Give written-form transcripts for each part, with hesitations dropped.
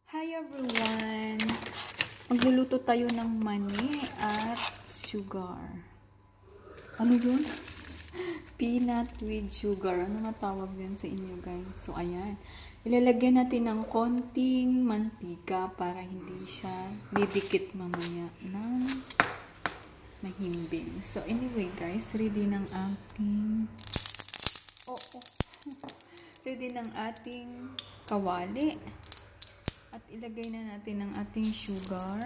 Hi everyone! Magluluto tayo ng mani at sugar. Ano yun? Peanut with sugar. Ano matawag din sa inyo guys? So ayan. Ilalagyan natin ng konting mantika para hindi siya didikit mamaya ng mahimbing. So anyway guys, ready ng ating ready ng ating kawali. At ilagay na natin ang ating sugar.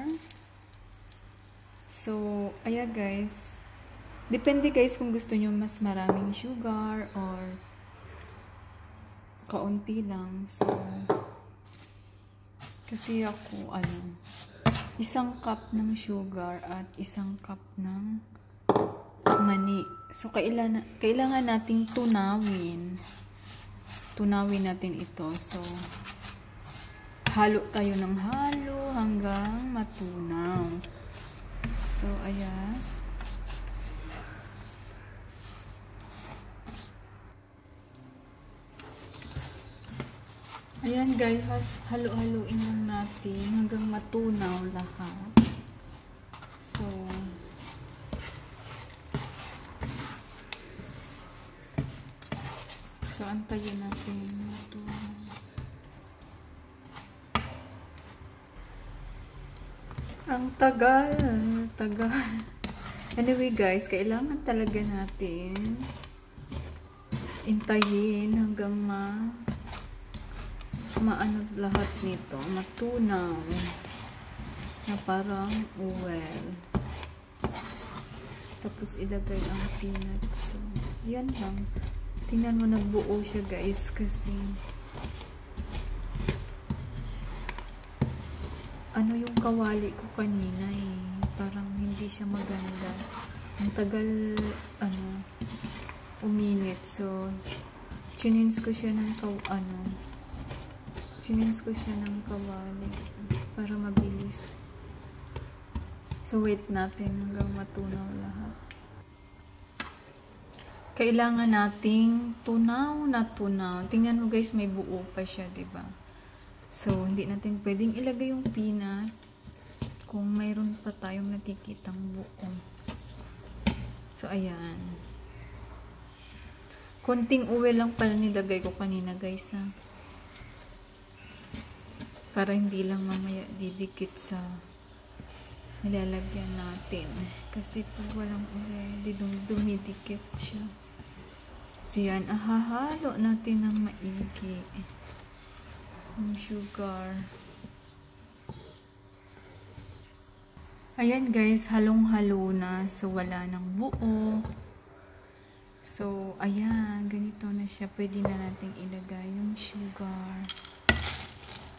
So, ayan guys. Depende guys kung gusto nyo mas maraming sugar or kaunti lang. So, kasi ako, isang cup ng sugar at isang cup ng mani. So, kailangan nating tunawin. Tunawin natin ito. So, halo tayo ng halo hanggang matunaw. So, ayan. Ayan guys, halo-haloin lang natin hanggang matunaw lahat. So antayin natin matunaw. Ang tagal. Anyway guys, kailangan talaga natin intayin hanggang maano lahat nito, matunaw na parang oil. Tapos ilagay ang peanuts. So, yan lang. Tingnan mo, nagbuo siya guys kasi ano yung kawali ko kanina parang hindi siya maganda. Ang tagal uminit. So chinins ko siya ng kawali para mabilis. So wait natin hanggang matunaw lahat. Kailangan nating tunaw na tunaw. Tingnan mo guys, may buo pa siya, 'di ba? So, hindi natin pwedeng ilagay yung peanut kung mayroon pa tayong nakikitang buo. So, ayan. Konting oil lang pala nilagay ko kanina, guys, ha? Para hindi lang mamaya didikit sa nilalagyan natin. Kasi pag walang oil, dumidikit siya. So, yan. Ahahalo natin ng maigi. Yung sugar. Ayan guys, halong-halo na. So, wala nang buo. So, ayan. Ganito na siya. Pwede na nating ilagay yung sugar.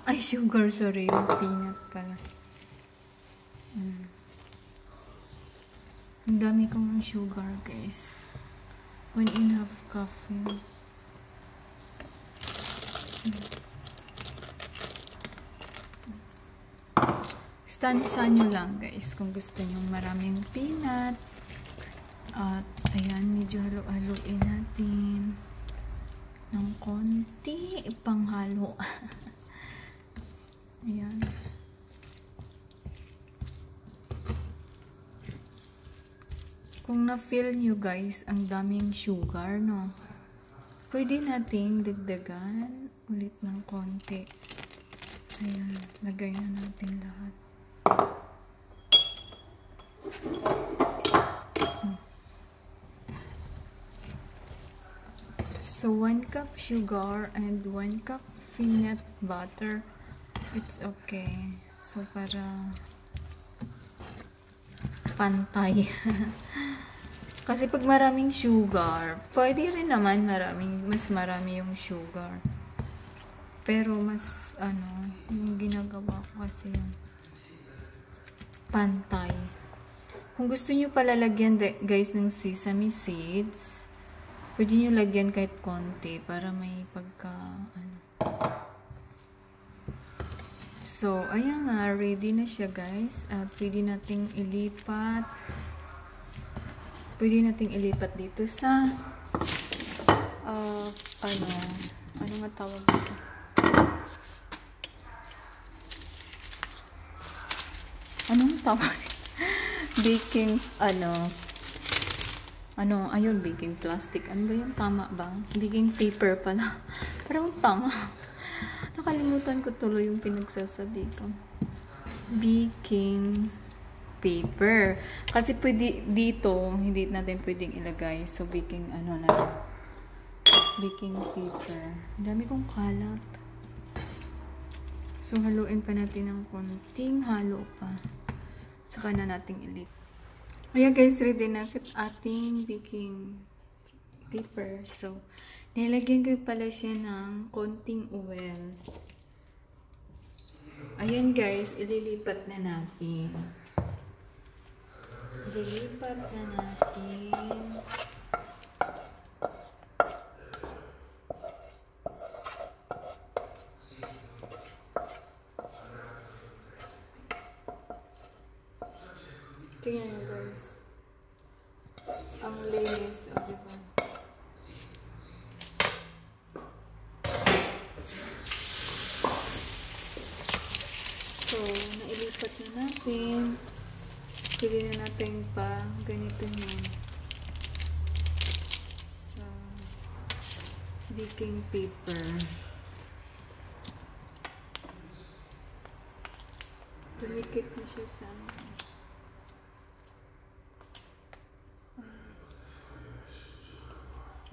Ay, sugar. Sorry. Yung peanut pala. Ang dami kong sugar guys. 1.5 cup yun. Stansa nyo lang guys kung gusto nyo maraming peanut. At ayan, medyo halo-haloin natin ng konti panghalo. Ayan. Kung na-feel nyo guys ang daming sugar, no? Pwede nating dagdagan ulit ng konti. Ayan, lagay na natin lahat. So 1 cup sugar and 1 cup peanut butter. It's okay. So para pantay. Kasi pag maraming sugar, pwede rin naman mas marami yung sugar. Pero mas yung ginagawa ko kasi yung pantay. Kung gusto nyo palalagyan guys ng sesame seeds, pwede nyo lagyan kahit konti para may pagka So, ayan nga, ready na siya guys. At pwede nating ilipat. Dito sa ano nga tawag dito? Anong tawag? Baking, ayun, baking plastic. Ano ba yung tama ba? Baking paper pala. Parang tama. Nakalimutan ko tuloy yung pinagsasabi ko. Baking paper. Kasi pwede dito, hindi natin pwedeng ilagay. So, baking, baking paper. Ang dami kong kalat. So, haluin pa natin ng konting halo pa. Saka na nating ilit. Ayan guys, ready na ating baking paper. So, nilagyan ko pala siya ng konting oil. Ayan guys, ililipat na natin. Ililipat na natin. Tingnan nyo guys. Ang linis, o diba? So, nailipat na natin. Pwede na natin pa ganito yun. Sa baking paper. Dumikit na siya sa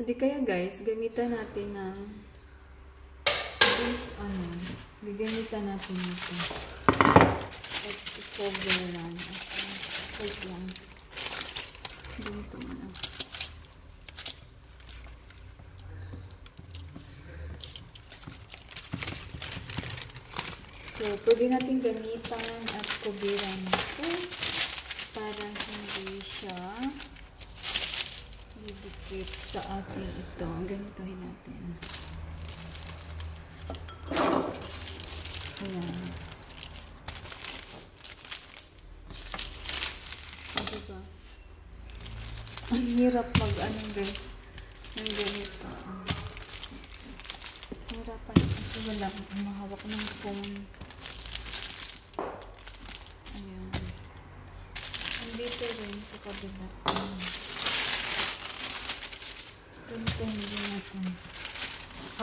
hindi kaya guys, gamitan natin ng this, gagamitan natin ito. At i-cover lang. Wait lang. Ganito na. So, pwede natin gamitan at kubiran ito para hindi siya didikit sa ating ito. Ganitohin natin. Ayan. Diba? Ang hirap guys. Ang ganito. Hirapan kasi wala akong mahawak ng phone. Ayan. Andito rin sa kabila. Ganitong natin.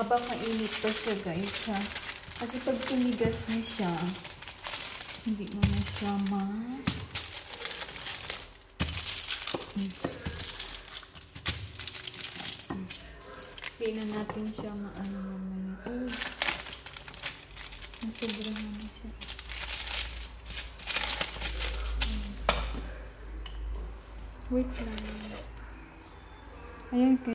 Habang mainit pa siya guys, ha? Kasi pag tumigas na siya, hindi mo na siya hindi na natin siya mamaya. Nasobrahan na siya. Wait lang. Ayan.